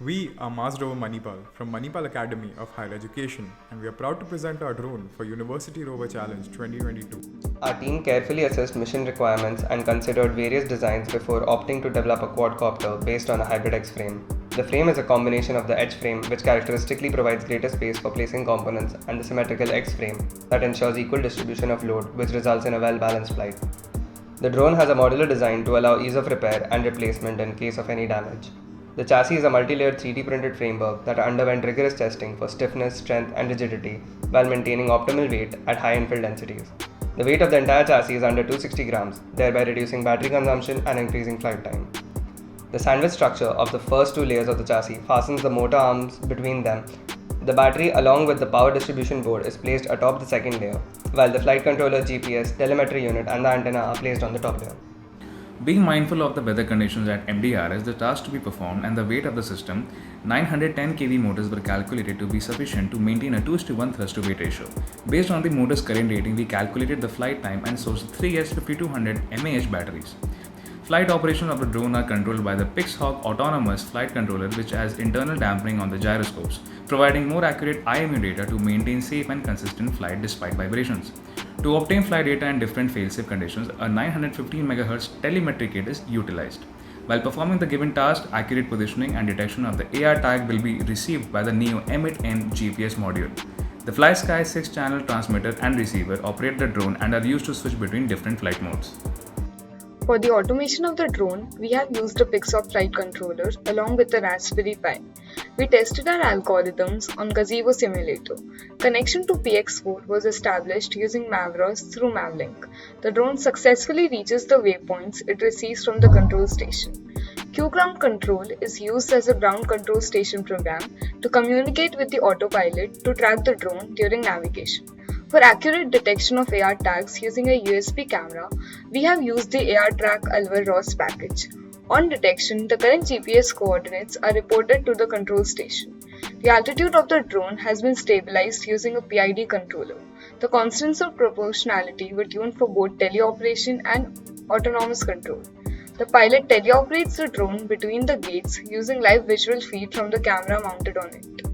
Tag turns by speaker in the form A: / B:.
A: We are Rover Manipal from Manipal Academy of Higher Education, and we are proud to present our drone for University Rover Challenge 2022.
B: Our team carefully assessed mission requirements and considered various designs before opting to develop a quadcopter based on a hybrid X frame. The frame is a combination of the H frame, which characteristically provides greater space for placing components, and the symmetrical X frame that ensures equal distribution of load, which results in a well-balanced flight. The drone has a modular design to allow ease of repair and replacement in case of any damage. The chassis is a multi-layered 3D printed framework that underwent rigorous testing for stiffness, strength, and rigidity while maintaining optimal weight at high infill densities. The weight of the entire chassis is under 260 grams, thereby reducing battery consumption and increasing flight time. The sandwich structure of the first two layers of the chassis fastens the motor arms between them. The battery, along with the power distribution board, is placed atop the second layer, while the flight controller, GPS, telemetry unit, and the antenna are placed on the top layer.
C: Being mindful of the weather conditions at MDRs, the task to be performed, and the weight of the system, 910 kV motors were calculated to be sufficient to maintain a 2:1 thrust to weight ratio. Based on the motor's current rating, we calculated the flight time and sourced 3S5200 mAh batteries. Flight operations of the drone are controlled by the Pixhawk autonomous flight controller, which has internal dampening on the gyroscopes, providing more accurate IMU data to maintain safe and consistent flight despite vibrations. To obtain flight data in different fail-safe conditions, a 915 MHz telemetry kit is utilized. While performing the given task, accurate positioning and detection of the AR tag will be received by the NEO Emit-N GPS module. The FlySky 6-channel transmitter and receiver operate the drone and are used to switch between different flight modes.
D: For the automation of the drone, we have used a Pixhawk flight controller along with a Raspberry Pi. We tested our algorithms on Gazebo Simulator. Connection to PX4 was established using Mavros through Mavlink. The drone successfully reaches the waypoints it receives from the control station. Q-Ground Control is used as a ground control station program to communicate with the autopilot to track the drone during navigation. For accurate detection of AR tags using a USB camera, we have used the ARTrack Alvar ROS package. On detection, the current GPS coordinates are reported to the control station. The altitude of the drone has been stabilized using a PID controller. The constants of proportionality were tuned for both teleoperation and autonomous control. The pilot teleoperates the drone between the gates using live visual feed from the camera mounted on it.